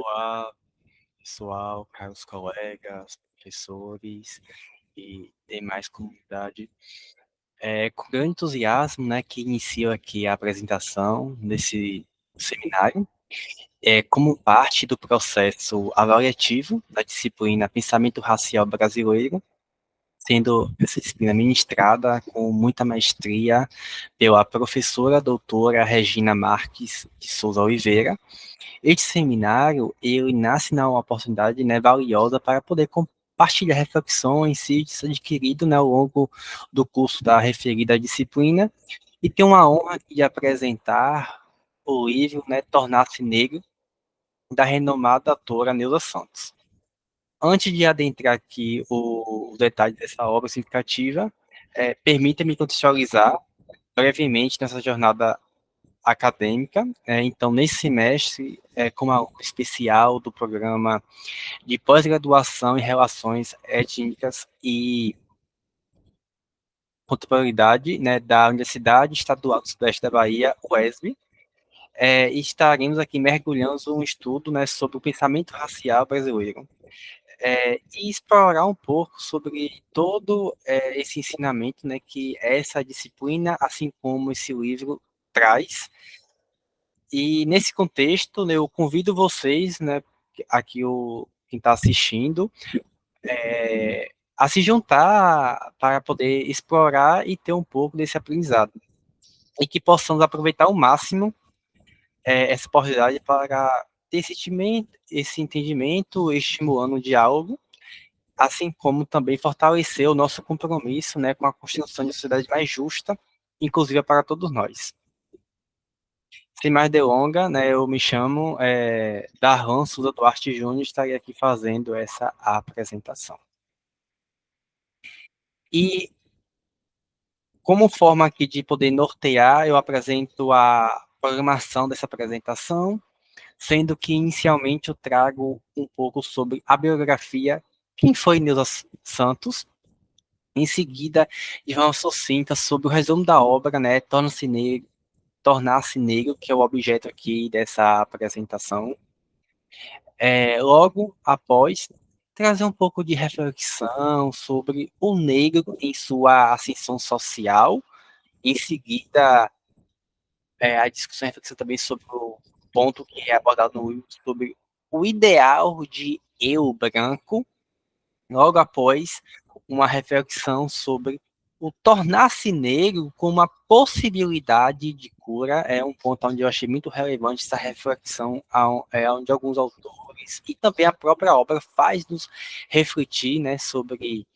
Olá, pessoal, caros colegas, professores e demais comunidade. É com grande entusiasmo, né, que inicio aqui a apresentação desse seminário, como parte do processo avaliativo da disciplina Pensamento Racial Brasileiro, sendo essa disciplina ministrada com muita maestria pela professora doutora Regina Marques de Souza Oliveira. Este seminário, ele nasce na uma oportunidade, né, valiosa para poder compartilhar reflexões e adquirido, né, ao longo do curso da referida disciplina, e tenho uma honra de apresentar o livro, né, Tornar-se Negro, da renomada autora Neuza Santos. Antes de adentrar aqui o detalhe dessa obra significativa, permita-me contextualizar brevemente nessa jornada acadêmica. Então, nesse semestre, como aluno especial do programa de pós-graduação em Relações Étnicas e Contemporaneidade, né, da Universidade Estadual do Sudeste da Bahia, UESB, estaremos aqui mergulhando em um estudo, né, sobre o pensamento racial brasileiro. E explorar um pouco sobre todo esse ensinamento, né, que essa disciplina, assim como esse livro, traz. E nesse contexto, né, eu convido vocês, né, aqui quem está assistindo, a se juntar para poder explorar e ter um pouco desse aprendizado. E que possamos aproveitar ao máximo essa oportunidade para ter esse entendimento, estimulando o diálogo, assim como também fortalecer o nosso compromisso, né, com a construção de uma sociedade mais justa, inclusive para todos nós. Sem mais delongas, né, eu me chamo Darlan Souza Duarte Júnior, estarei aqui fazendo essa apresentação. E como forma aqui de poder nortear, eu apresento a programação dessa apresentação, sendo que inicialmente eu trago um pouco sobre a biografia, quem foi Neuza Santos, em seguida, de forma sucinta, sobre o resumo da obra, né, Tornar-se Negro, que é o objeto aqui dessa apresentação. Logo após, trazer um pouco de reflexão sobre o negro em sua ascensão social. Em seguida, a discussão e reflexão também sobre o ponto que é abordado no livro, sobre o ideal de eu branco. Logo após, uma reflexão sobre o tornar-se negro como uma possibilidade de cura. É um ponto onde eu achei muito relevante essa reflexão, onde alguns autores e também a própria obra faz nos refletir, né, sobre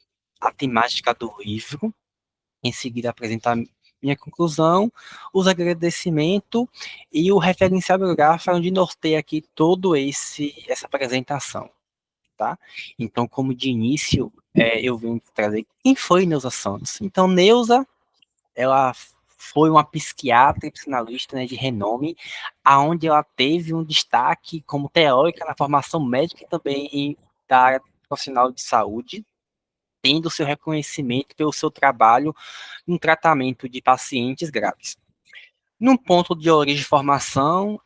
a temática do livro. Em seguida, apresentar minha conclusão, os agradecimentos e o referencial bibliográfico, onde norteia aqui todo essa apresentação. Tá? Então, como de início, eu venho trazer quem foi Neuza Santos. Então, Neuza, ela foi uma psiquiatra e psicanalista, né, de renome, aonde ela teve um destaque como teórica na formação médica e também da área profissional de saúde, tendo seu reconhecimento pelo seu trabalho no tratamento de pacientes graves. Num ponto de origem de formação,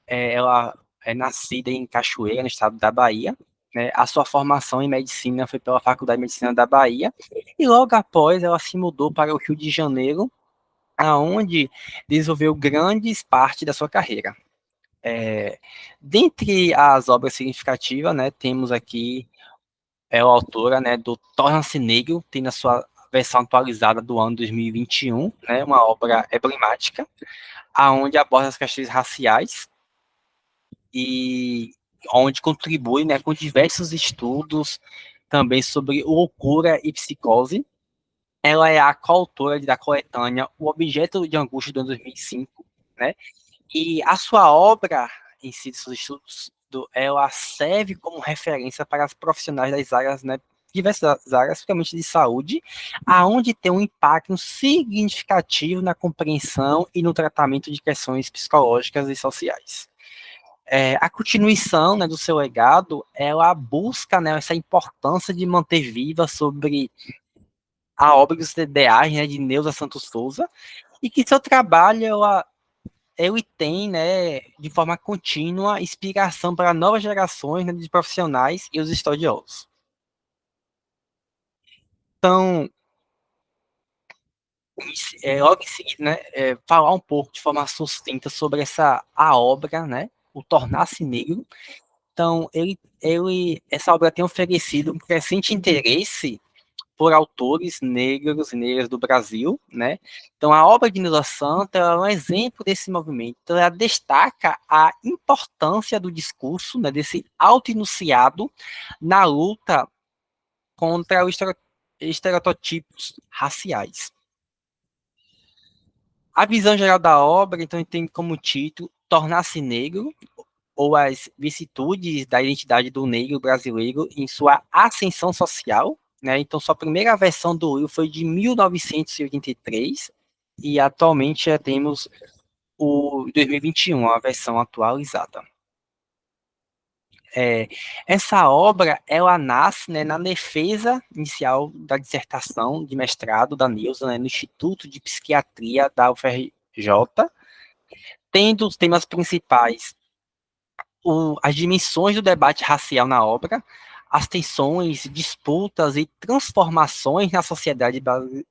ela é nascida em Cachoeira, no estado da Bahia, né? A sua formação em medicina foi pela Faculdade de Medicina da Bahia, e logo após ela se mudou para o Rio de Janeiro, aonde desenvolveu grandes parte da sua carreira. Dentre as obras significativas, né, temos aqui a autora, né, do Torna-se Negro, tem na sua versão atualizada do ano 2021, né, uma obra emblemática, aonde aborda as questões raciais e onde contribui, né, com diversos estudos também sobre loucura e psicose. Ela é a coautora da coletânea O Objeto de Angústia de 2005, né? E a sua obra em si, seus estudos, ela serve como referência para os profissionais das áreas, né, diversas áreas, principalmente de saúde, aonde tem um impacto significativo na compreensão e no tratamento de questões psicológicas e sociais. A continuação, né, do seu legado, ela busca, né, essa importância de manter viva sobre a obra dos ideais, né, de Neuza Santos Souza, e que seu trabalho ela ele tem, né, de forma contínua, inspiração para novas gerações, né, de profissionais e os estudiosos. Então, logo em seguida, né, falar um pouco de forma sucinta sobre a obra, né, o Tornar-se Negro. Então, essa obra tem oferecido um crescente interesse por autores negros e negras do Brasil, né? Então, a obra de Nilza Santa é um exemplo desse movimento. Então, ela destaca a importância do discurso, né, desse autoenunciado na luta contra os estereotipos raciais. A visão geral da obra, então, tem como título Tornar-se Negro, ou as vicissitudes da identidade do negro brasileiro em sua ascensão social, né? Então, sua primeira versão do livro foi de 1983 e atualmente já temos o 2021, a versão atualizada. Essa obra, ela nasce, né, na defesa inicial da dissertação de mestrado da Nilza, né, no Instituto de Psiquiatria da UFRJ, tendo os temas principais as dimensões do debate racial na obra, as tensões, disputas e transformações na sociedade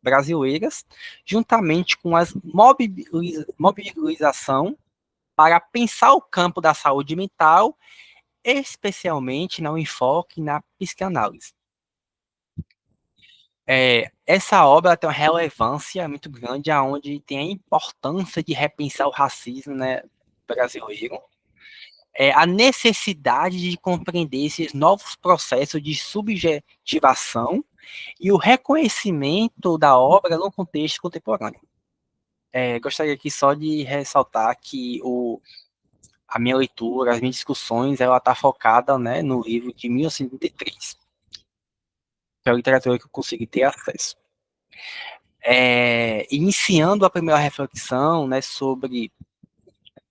brasileiras, juntamente com a mobilização para pensar o campo da saúde mental, especialmente no enfoque na psicanálise. Essa obra tem uma relevância muito grande, aonde tem a importância de repensar o racismo, né, brasileiro, a necessidade de compreender esses novos processos de subjetivação e o reconhecimento da obra no contexto contemporâneo. Gostaria aqui só de ressaltar que a minha leitura, as minhas discussões, ela está focada, né, no livro de 1953, que é a literatura que eu consegui ter acesso. Iniciando a primeira reflexão, né, sobre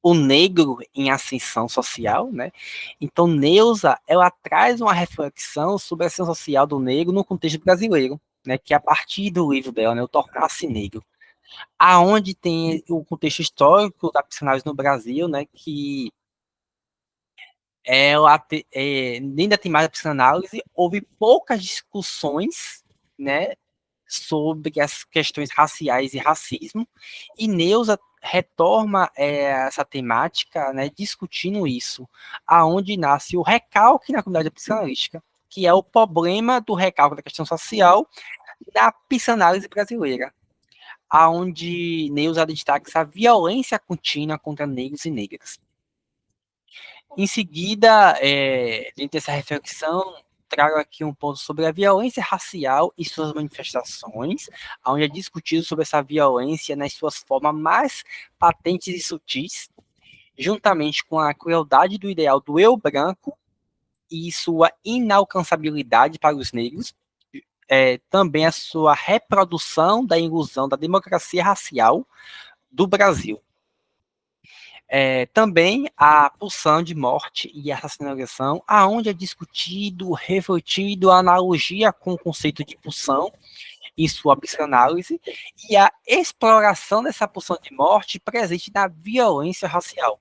o negro em ascensão social, né? Então, Neuza, ela traz uma reflexão sobre a ascensão social do negro no contexto brasileiro, né? Que é a partir do livro dela, né? O Tornar-se Negro, aonde tem o contexto histórico da psicanálise no Brasil, né? Que nem da temática da psicanálise, houve poucas discussões, né? Sobre as questões raciais e racismo, e Neuza retorna essa temática, né, discutindo isso, aonde nasce o recalque na comunidade psicanalística, que é o problema do recalque da questão social na psicanálise brasileira, aonde Neuza destaca essa violência contínua contra negros e negras. Em seguida, dentro dessa reflexão, trago aqui um ponto sobre a violência racial e suas manifestações, onde é discutido sobre essa violência nas suas formas mais patentes e sutis, juntamente com a crueldade do ideal do eu branco e sua inalcançabilidade para os negros, também a sua reprodução da ilusão da democracia racial do Brasil. Também a pulsão de morte e a racionalização, aonde é discutido, refletido a analogia com o conceito de pulsão em sua psicanálise e a exploração dessa pulsão de morte presente na violência racial.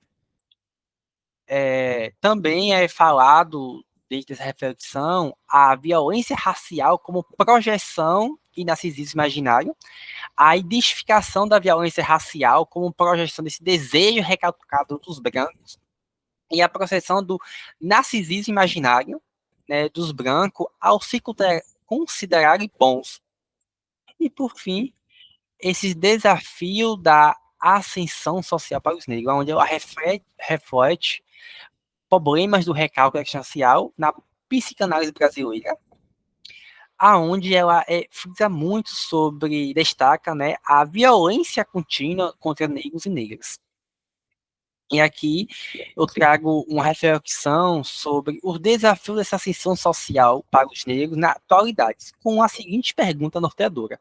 Também é falado, desde essa reflexão, a violência racial como projeção e narcisismo imaginário, a identificação da violência racial como projeção desse desejo recalcado dos brancos e a processão do narcisismo imaginário, né, dos brancos ao se considerarem bons. E, por fim, esse desafio da ascensão social para os negros, onde ela reflete problemas do recalque existencial na psicanálise brasileira, aonde ela frisa muito sobre, destaca, né, a violência contínua contra negros e negras. E aqui eu trago uma reflexão sobre os desafios dessa ascensão social para os negros na atualidade, com a seguinte pergunta norteadora: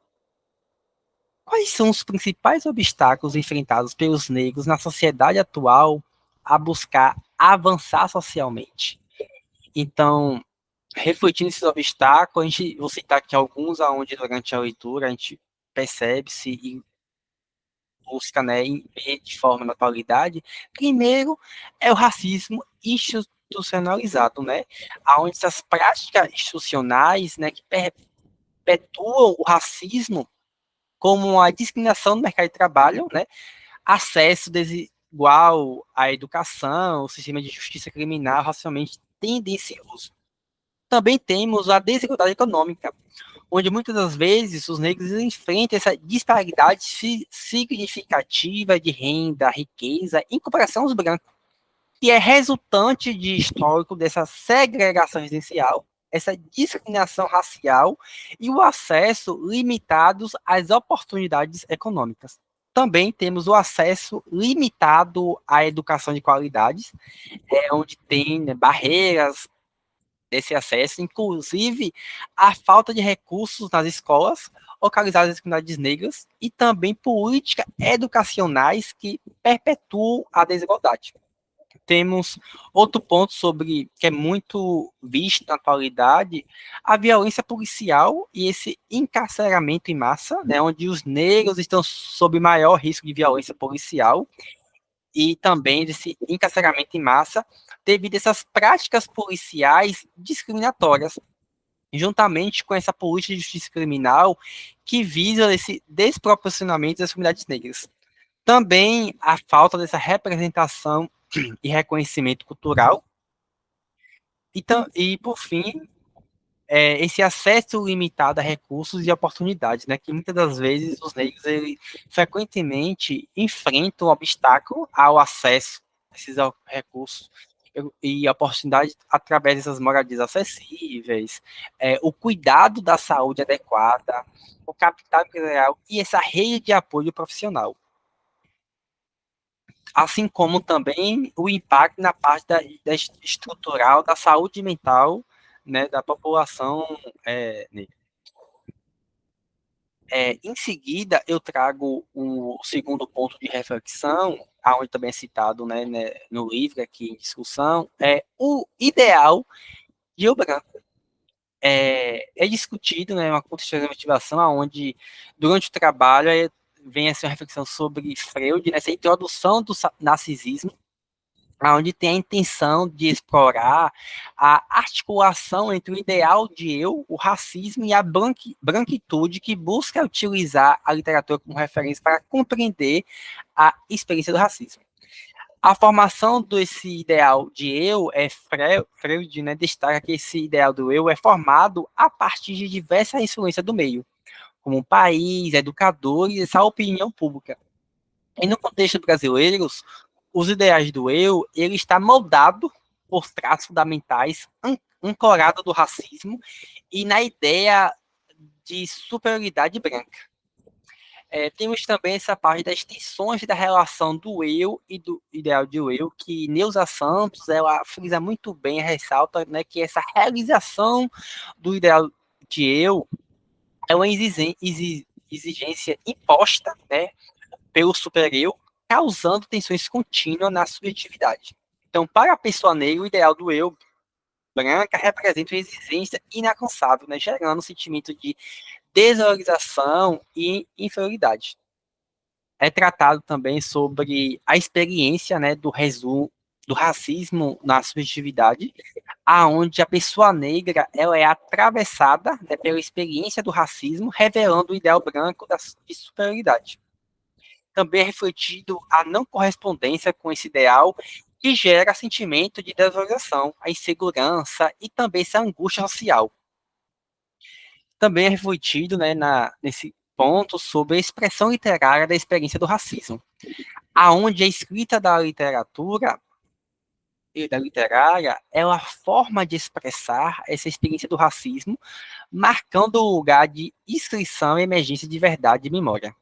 quais são os principais obstáculos enfrentados pelos negros na sociedade atual a buscar avançar socialmente? Então, refletindo esses obstáculos, vou citar aqui alguns aonde durante a leitura a gente percebe-se busca, né, ver de forma na atualidade, primeiro é o racismo institucionalizado, né, aonde essas práticas institucionais, né, que perpetuam o racismo como a discriminação no mercado de trabalho, né, acesso desigual à educação, o sistema de justiça criminal racialmente tendencioso. Também temos a desigualdade econômica, onde muitas das vezes os negros enfrentam essa disparidade significativa de renda, riqueza, em comparação aos brancos, que é resultante de histórico dessa segregação residencial, essa discriminação racial e o acesso limitados às oportunidades econômicas. Também temos o acesso limitado à educação de qualidade, onde tem, né, barreiras desse acesso, inclusive a falta de recursos nas escolas localizadas em comunidades negras e também políticas educacionais que perpetuam a desigualdade. Temos outro ponto sobre que é muito visto na atualidade, a violência policial e esse encarceramento em massa, né, onde os negros estão sob maior risco de violência policial e também desse encarceramento em massa devido a essas práticas policiais discriminatórias, juntamente com essa política de justiça criminal que visa esse desproporcionamento das comunidades negras. Também a falta dessa representação e reconhecimento cultural. E por fim, esse acesso limitado a recursos e oportunidades, né, que muitas das vezes os negros eles, frequentemente enfrentam obstáculo ao acesso a esses recursos e oportunidades através dessas moradias acessíveis, o cuidado da saúde adequada, o capital empresarial e essa rede de apoio profissional. Assim como também o impacto na parte da estrutural da saúde mental, né, da população negra. Em seguida, eu trago o segundo ponto de reflexão, aonde também é citado, né, no livro aqui em discussão, é o ideal de eu branco. É discutido, né, uma contextualização onde, durante o trabalho, vem essa reflexão sobre Freud, nessa introdução do narcisismo, onde tem a intenção de explorar a articulação entre o ideal de eu, o racismo e a branquitude que busca utilizar a literatura como referência para compreender a experiência do racismo. A formação desse ideal de eu Freud, né, destaca que esse ideal do eu é formado a partir de diversas influências do meio, como o país, educadores e essa opinião pública. E no contexto brasileiro, os ideais do eu, ele está moldado por traços fundamentais ancorado do racismo e na ideia de superioridade branca. Temos também essa parte das tensões da relação do eu e do ideal de eu, que Neuza Santos, ela frisa muito bem, ressalta, né, que essa realização do ideal de eu é uma exigência imposta, né, pelo super-eu, causando tensões contínuas na subjetividade. Então, para a pessoa negra, o ideal do eu branca representa uma exigência inalcançável, né, gerando um sentimento de desvalorização e inferioridade. É tratado também sobre a experiência, né, do racismo na subjetividade, aonde a pessoa negra ela é atravessada, né, pela experiência do racismo, revelando o ideal branco de superioridade. Também é refletido a não correspondência com esse ideal, que gera sentimento de desvalorização, a insegurança e também essa angústia social. Também é refletido, né, nesse ponto sobre a expressão literária da experiência do racismo, aonde a escrita da literatura e da literária é uma forma de expressar essa experiência do racismo, marcando o lugar de inscrição e emergência de verdade e memória.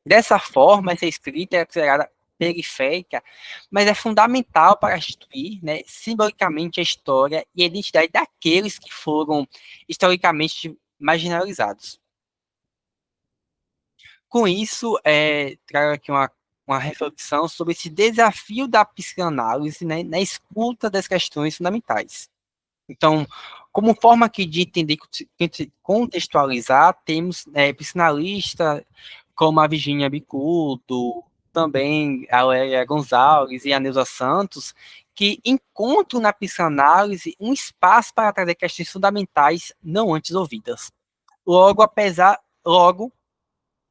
Dessa forma, essa escrita é considerada periférica, mas é fundamental para instituir, né, simbolicamente a história e a identidade daqueles que foram historicamente marginalizados. Com isso, trago aqui uma reflexão sobre esse desafio da psicanálise, né, na escuta das questões fundamentais. Então, como forma aqui de entender, contextualizar, temos psicanalista como a Virginia Bicudo, também a Lélia Gonzalez e a Neuza Santos, que encontram na psicanálise um espaço para trazer questões fundamentais não antes ouvidas. Logo,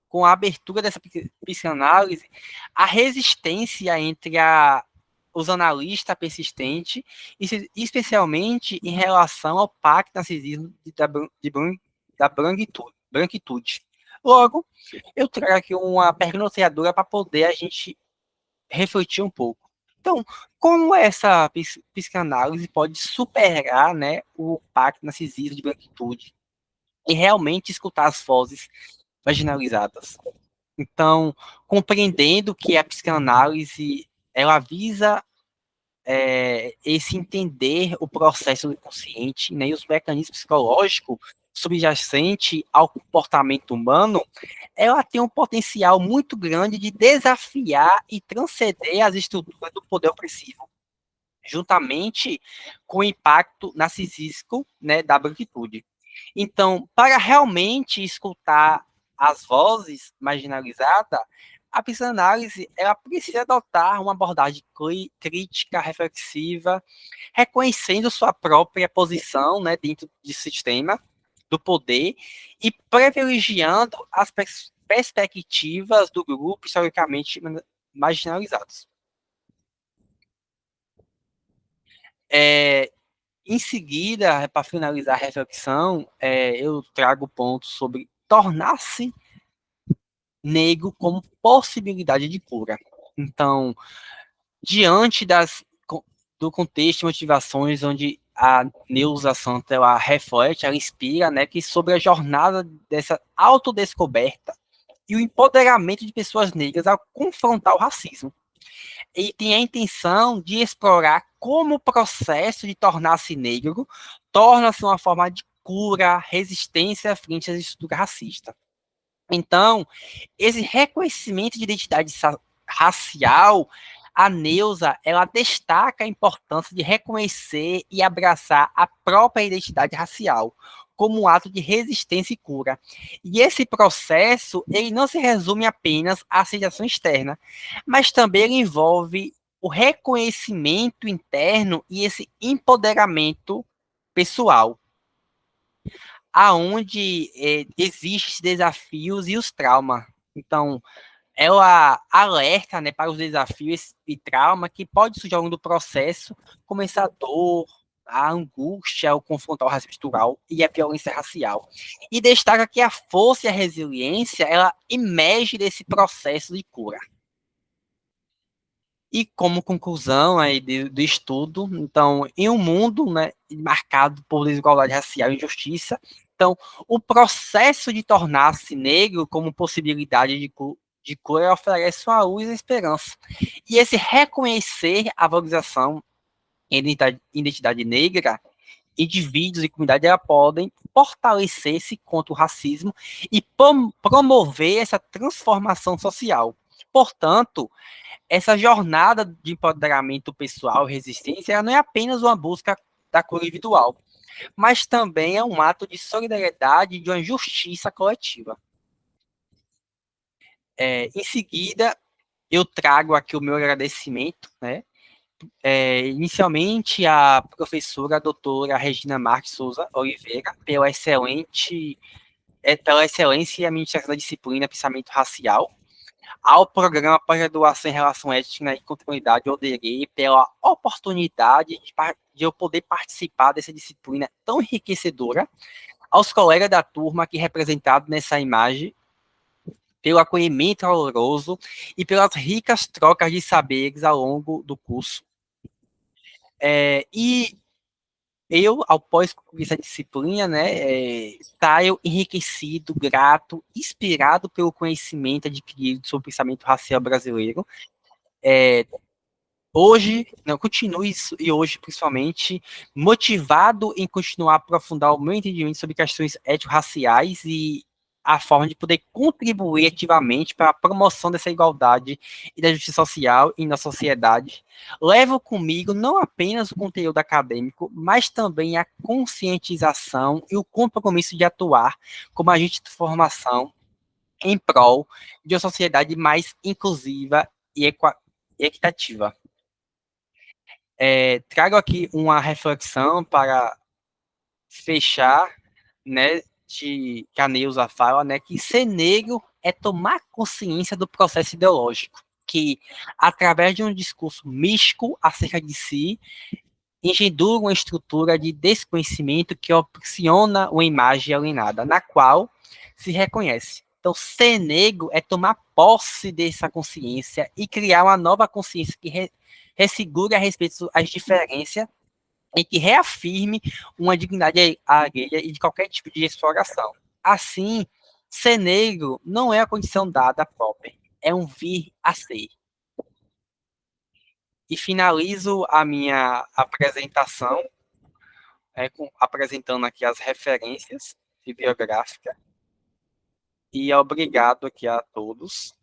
com a abertura dessa psicanálise, a resistência entre os analistas persistente, especialmente em relação ao pacto narcisismo da branquitude. Logo, eu trago aqui uma pergunta criadora para poder a gente refletir um pouco. Então, como essa psicanálise pode superar, né, o pacto narcisismo de branquitude e realmente escutar as vozes marginalizadas? Então, compreendendo que a psicanálise ela visa esse entender o processo do inconsciente, né, e os mecanismos psicológicos subjacentes ao comportamento humano, ela tem um potencial muito grande de desafiar e transcender as estruturas do poder opressivo, juntamente com o impacto narcisístico, né, da branquitude. Então, para realmente escutar as vozes marginalizadas, a psicanálise ela precisa adotar uma abordagem crítica, reflexiva, reconhecendo sua própria posição, né, dentro do sistema do poder e privilegiando as perspectivas do grupo historicamente marginalizados. Em seguida, para finalizar a reflexão, eu trago pontos sobre tornar-se negro como possibilidade de cura. Então, diante do contexto e motivações onde a Neuza Santos ela reflete, ela inspira, né, que sobre a jornada dessa autodescoberta e o empoderamento de pessoas negras ao confrontar o racismo. E tem a intenção de explorar como o processo de tornar-se negro torna-se uma forma de cura, resistência frente às estruturas racistas. Então, esse reconhecimento de identidade racial, a Neuza, ela destaca a importância de reconhecer e abraçar a própria identidade racial como um ato de resistência e cura. E esse processo, ele não se resume apenas à aceitação externa, mas também ele envolve o reconhecimento interno e esse empoderamento pessoal, aonde existem desafios e os traumas. Então, ela alerta, né, para os desafios e trauma que pode surgir ao longo do processo, como essa dor, a angústia, o confrontar o racismo estrutural e a violência racial. E destaca que a força e a resiliência, ela emerge desse processo de cura. E como conclusão aí do estudo, então, em um mundo, né, marcado por desigualdade racial e injustiça, então, o processo de tornar-se negro como possibilidade de cura oferece uma luz e esperança. E esse reconhecer a valorização em identidade negra, indivíduos e comunidades podem fortalecer-se contra o racismo e promover essa transformação social. Portanto, essa jornada de empoderamento pessoal e resistência ela não é apenas uma busca da cura individual, mas também é um ato de solidariedade e de uma justiça coletiva. Em seguida, eu trago aqui o meu agradecimento, né? Inicialmente, a professora a doutora Regina Marques Souza Oliveira, pela excelência e administração da disciplina Pensamento Racial, ao programa Pós-Graduação em Relação Ética e Contemporaneidade, ODERE, pela oportunidade de eu poder participar dessa disciplina tão enriquecedora, aos colegas da turma aqui representados nessa imagem, pelo acolhimento caloroso e pelas ricas trocas de saberes ao longo do curso. E eu, após concluir essa disciplina, né, saio enriquecido, grato, inspirado pelo conhecimento adquirido sobre o pensamento racial brasileiro. Hoje, não, continuo isso, e hoje, principalmente, motivado em continuar a aprofundar o meu entendimento sobre questões étnico-raciais e a forma de poder contribuir ativamente para a promoção dessa igualdade e da justiça social em nossa sociedade. Levo comigo não apenas o conteúdo acadêmico, mas também a conscientização e o compromisso de atuar como agente de formação em prol de uma sociedade mais inclusiva e equitativa. Trago aqui uma reflexão para fechar, né, que a Neuza fala, né, que ser negro é tomar consciência do processo ideológico, que, através de um discurso místico acerca de si, engendura uma estrutura de desconhecimento que opciona uma imagem alienada, na qual se reconhece. Então, ser negro é tomar posse dessa consciência e criar uma nova consciência que ressegure a respeito das diferenças e que reafirme uma dignidade alheia e de qualquer tipo de exploração. Assim, ser negro não é a condição dada própria, é um vir a ser. E finalizo a minha apresentação apresentando aqui as referências bibliográficas e obrigado aqui a todos